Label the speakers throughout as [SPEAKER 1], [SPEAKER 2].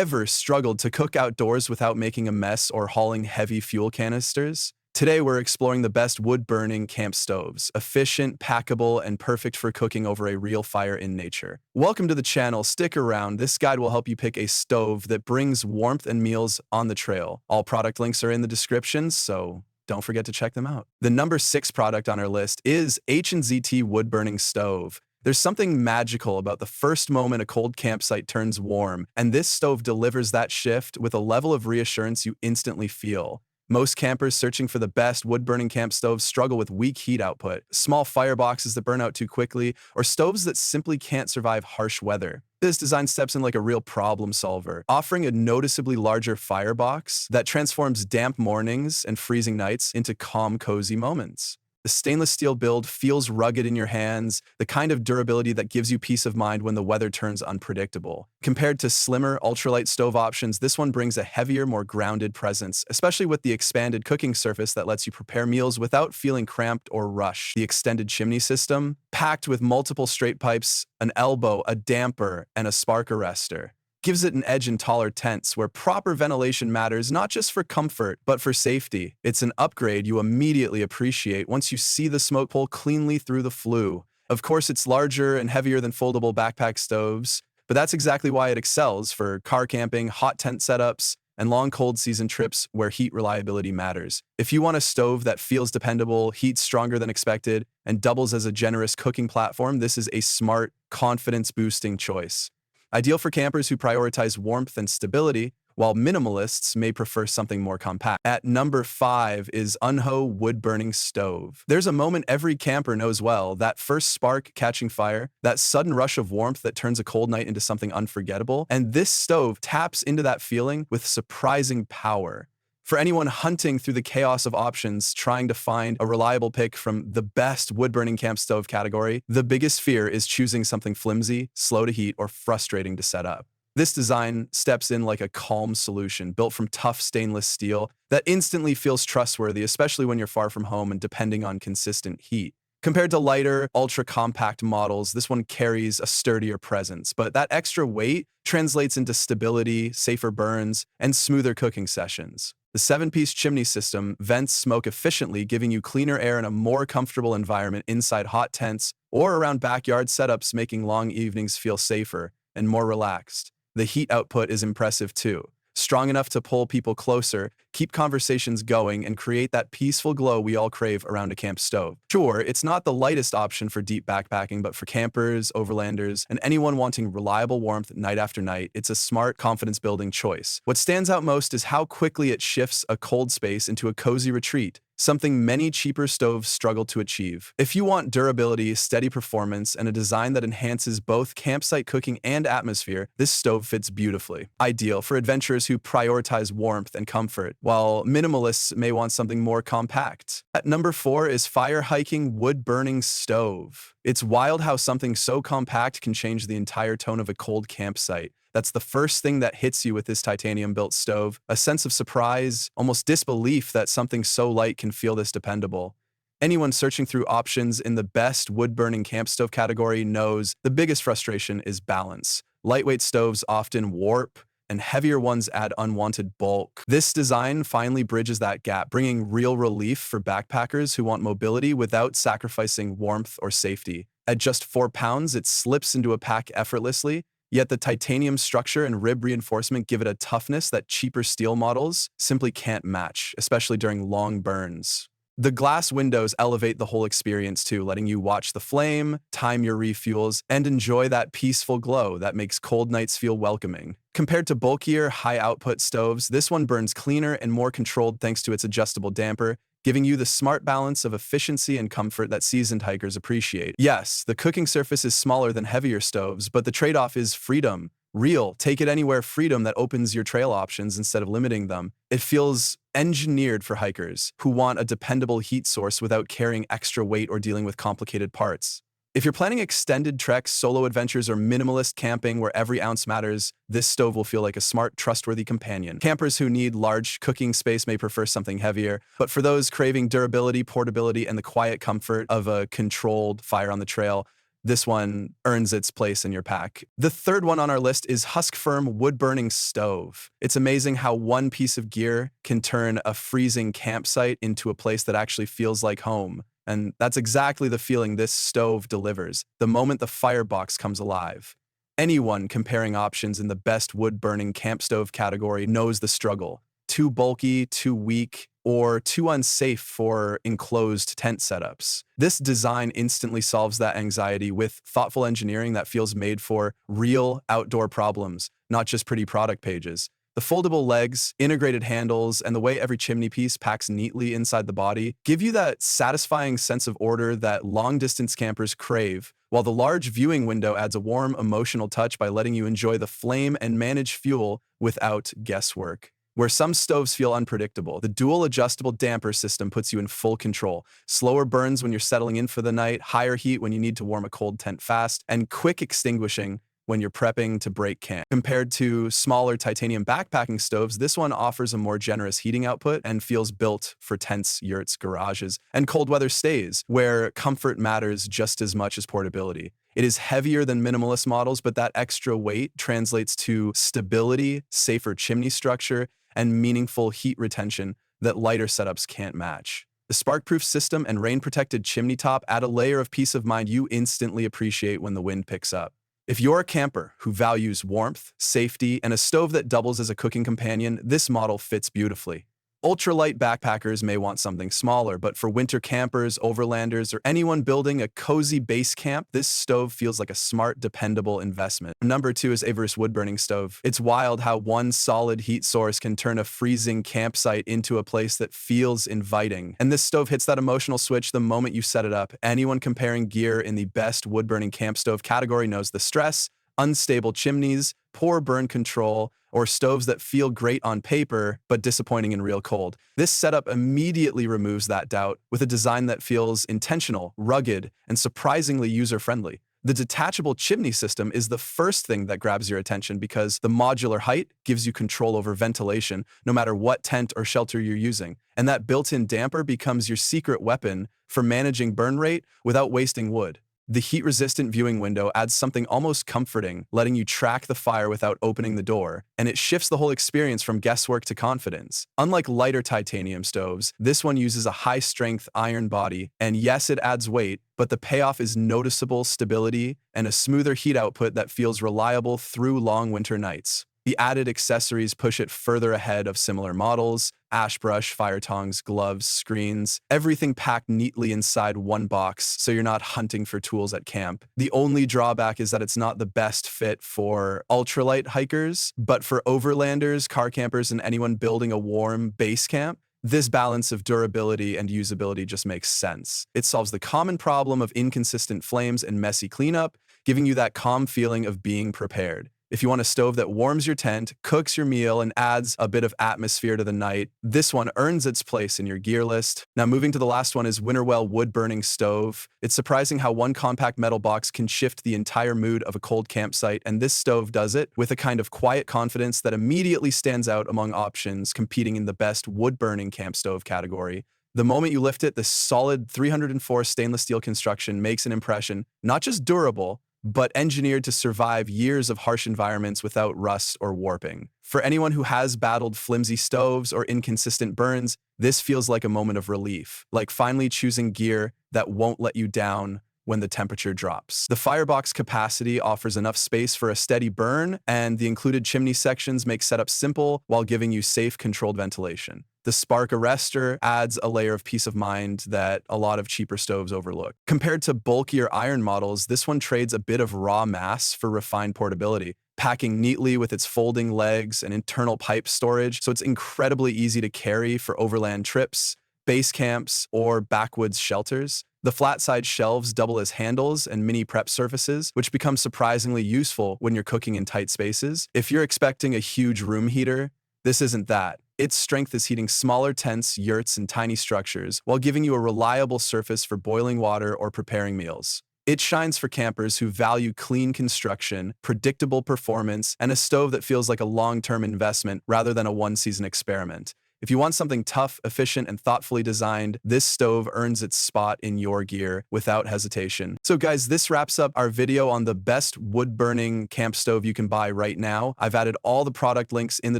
[SPEAKER 1] Ever struggled to cook outdoors without making a mess or hauling heavy fuel canisters? Today we're exploring the best wood-burning camp stoves, efficient, packable, and perfect for cooking over a real fire in nature. Welcome to the channel, stick around, this guide will help you pick a stove that brings warmth and meals on the trail. All product links are in the description, so don't forget to check them out. The number 6 product on our list is H&ZT wood-burning stove. There's something magical about the first moment a cold campsite turns warm, and this stove delivers that shift with a level of reassurance you instantly feel. Most campers searching for the best wood-burning camp stoves struggle with weak heat output, small fireboxes that burn out too quickly, or stoves that simply can't survive harsh weather. This design steps in like a real problem solver, offering a noticeably larger firebox that transforms damp mornings and freezing nights into calm, cozy moments. The stainless steel build feels rugged in your hands, the kind of durability that gives you peace of mind when the weather turns unpredictable. Compared to slimmer, ultralight stove options, this one brings a heavier, more grounded presence, especially with the expanded cooking surface that lets you prepare meals without feeling cramped or rushed. The extended chimney system, packed with multiple straight pipes, an elbow, a damper, and a spark arrestor, gives it an edge in taller tents where proper ventilation matters not just for comfort, but for safety. It's an upgrade you immediately appreciate once you see the smoke pull cleanly through the flue. Of course, it's larger and heavier than foldable backpack stoves, but that's exactly why it excels for car camping, hot tent setups, and long cold season trips where heat reliability matters. If you want a stove that feels dependable, heats stronger than expected, and doubles as a generous cooking platform, this is a smart, confidence-boosting choice. Ideal for campers who prioritize warmth and stability, while minimalists may prefer something more compact. At number 5 is Unho wood-burning stove. There's a moment every camper knows well, that first spark catching fire, that sudden rush of warmth that turns a cold night into something unforgettable, and this stove taps into that feeling with surprising power. For anyone hunting through the chaos of options, trying to find a reliable pick from the best wood-burning camp stove category, the biggest fear is choosing something flimsy, slow to heat, or frustrating to set up. This design steps in like a calm solution, built from tough stainless steel that instantly feels trustworthy, especially when you're far from home and depending on consistent heat. Compared to lighter, ultra-compact models, this one carries a sturdier presence, but that extra weight translates into stability, safer burns, and smoother cooking sessions. The 7-piece chimney system vents smoke efficiently, giving you cleaner air and a more comfortable environment inside hot tents or around backyard setups, making long evenings feel safer and more relaxed. The heat output is impressive too. Strong enough to pull people closer, keep conversations going, and create that peaceful glow we all crave around a camp stove. Sure, it's not the lightest option for deep backpacking, but for campers, overlanders, and anyone wanting reliable warmth night after night, it's a smart, confidence-building choice. What stands out most is how quickly it shifts a cold space into a cozy retreat, something many cheaper stoves struggle to achieve. If you want durability, steady performance, and a design that enhances both campsite cooking and atmosphere, this stove fits beautifully. Ideal for adventurers who prioritize warmth and comfort, while minimalists may want something more compact. At number 4 is FireHiking wood-burning stove. It's wild how something so compact can change the entire tone of a cold campsite. That's the first thing that hits you with this titanium-built stove, a sense of surprise, almost disbelief that something so light can feel this dependable. Anyone searching through options in the best wood-burning camp stove category knows the biggest frustration is balance. Lightweight stoves often warp, and heavier ones add unwanted bulk. This design finally bridges that gap, bringing real relief for backpackers who want mobility without sacrificing warmth or safety. At just 4 pounds, it slips into a pack effortlessly, yet the titanium structure and rib reinforcement give it a toughness that cheaper steel models simply can't match, especially during long burns. The glass windows elevate the whole experience too, letting you watch the flame, time your refuels, and enjoy that peaceful glow that makes cold nights feel welcoming. Compared to bulkier, high-output stoves, this one burns cleaner and more controlled thanks to its adjustable damper, giving you the smart balance of efficiency and comfort that seasoned hikers appreciate. Yes, the cooking surface is smaller than heavier stoves, but the trade-off is freedom. Real, take-it-anywhere freedom that opens your trail options instead of limiting them. It feels engineered for hikers who want a dependable heat source without carrying extra weight or dealing with complicated parts. If you're planning extended treks, solo adventures, or minimalist camping where every ounce matters, this stove will feel like a smart, trustworthy companion. Campers who need large cooking space may prefer something heavier, but for those craving durability, portability, and the quiet comfort of a controlled fire on the trail, This one earns its place in your pack. The third one on our list is Huskfirm wood-burning stove. It's amazing how one piece of gear can turn a freezing campsite into a place that actually feels like home. And that's exactly the feeling this stove delivers, the moment the firebox comes alive. Anyone comparing options in the best wood-burning camp stove category knows the struggle. Too bulky, too weak, or too unsafe for enclosed tent setups. This design instantly solves that anxiety with thoughtful engineering that feels made for real outdoor problems, not just pretty product pages. The foldable legs, integrated handles, and the way every chimney piece packs neatly inside the body give you that satisfying sense of order that long-distance campers crave, while the large viewing window adds a warm, emotional touch by letting you enjoy the flame and manage fuel without guesswork. Where some stoves feel unpredictable, the dual adjustable damper system puts you in full control. Slower burns when you're settling in for the night, higher heat when you need to warm a cold tent fast, and quick extinguishing when you're prepping to break camp. Compared to smaller titanium backpacking stoves, this one offers a more generous heating output and feels built for tents, yurts, garages, and cold weather stays, where comfort matters just as much as portability. It is heavier than minimalist models, but that extra weight translates to stability, safer chimney structure, and meaningful heat retention that lighter setups can't match. The spark-proof system and rain-protected chimney top add a layer of peace of mind you instantly appreciate when the wind picks up. If you're a camper who values warmth, safety, and a stove that doubles as a cooking companion, this model fits beautifully. Ultralight backpackers may want something smaller, but for winter campers, overlanders, or anyone building a cozy base camp, this stove feels like a smart, dependable investment. Number 2 is AVOFOREST wood-burning stove. It's wild how one solid heat source can turn a freezing campsite into a place that feels inviting. And this stove hits that emotional switch the moment you set it up. Anyone comparing gear in the best wood-burning camp stove category knows the stress, unstable chimneys, poor burn control, or stoves that feel great on paper but disappointing in real cold. This setup immediately removes that doubt with a design that feels intentional, rugged, and surprisingly user-friendly. The detachable chimney system is the first thing that grabs your attention because the modular height gives you control over ventilation no matter what tent or shelter you're using, and that built-in damper becomes your secret weapon for managing burn rate without wasting wood. The heat-resistant viewing window adds something almost comforting, letting you track the fire without opening the door, and it shifts the whole experience from guesswork to confidence. Unlike lighter titanium stoves, this one uses a high-strength iron body, and yes, it adds weight, but the payoff is noticeable stability and a smoother heat output that feels reliable through long winter nights. The added accessories push it further ahead of similar models: ash brush, fire tongs, gloves, screens, everything packed neatly inside one box so you're not hunting for tools at camp. The only drawback is that it's not the best fit for ultralight hikers, but for overlanders, car campers, and anyone building a warm base camp, this balance of durability and usability just makes sense. It solves the common problem of inconsistent flames and messy cleanup, giving you that calm feeling of being prepared. If you want a stove that warms your tent, cooks your meal, and adds a bit of atmosphere to the night, this one earns its place in your gear list. Now, moving to the last one is Winnerwell wood-burning stove. It's surprising how one compact metal box can shift the entire mood of a cold campsite, and this stove does it with a kind of quiet confidence that immediately stands out among options competing in the best wood-burning camp stove category. The moment you lift it, the solid 304 stainless steel construction makes an impression, not just durable, but engineered to survive years of harsh environments without rust or warping. For anyone who has battled flimsy stoves or inconsistent burns, this feels like a moment of relief, like finally choosing gear that won't let you down when the temperature drops. The firebox capacity offers enough space for a steady burn, and the included chimney sections make setup simple while giving you safe, controlled ventilation. The spark arrestor adds a layer of peace of mind that a lot of cheaper stoves overlook. Compared to bulkier iron models, this one trades a bit of raw mass for refined portability, packing neatly with its folding legs and internal pipe storage, so it's incredibly easy to carry for overland trips, base camps, or backwoods shelters. The flat-side shelves double as handles and mini prep surfaces, which become surprisingly useful when you're cooking in tight spaces. If you're expecting a huge room heater, this isn't that. Its strength is heating smaller tents, yurts, and tiny structures, while giving you a reliable surface for boiling water or preparing meals. It shines for campers who value clean construction, predictable performance, and a stove that feels like a long-term investment rather than a one-season experiment. If you want something tough, efficient, and thoughtfully designed, this stove earns its spot in your gear without hesitation. So guys, this wraps up our video on the best wood-burning camp stove you can buy right now. I've added all the product links in the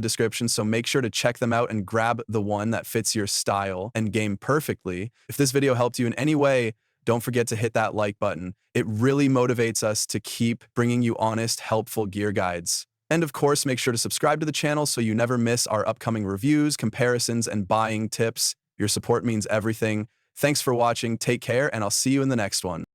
[SPEAKER 1] description, so make sure to check them out and grab the one that fits your style and game perfectly. If this video helped you in any way, don't forget to hit that like button. It really motivates us to keep bringing you honest, helpful gear guides. And of course, make sure to subscribe to the channel so you never miss our upcoming reviews, comparisons, and buying tips. Your support means everything. Thanks for watching, take care, and I'll see you in the next one.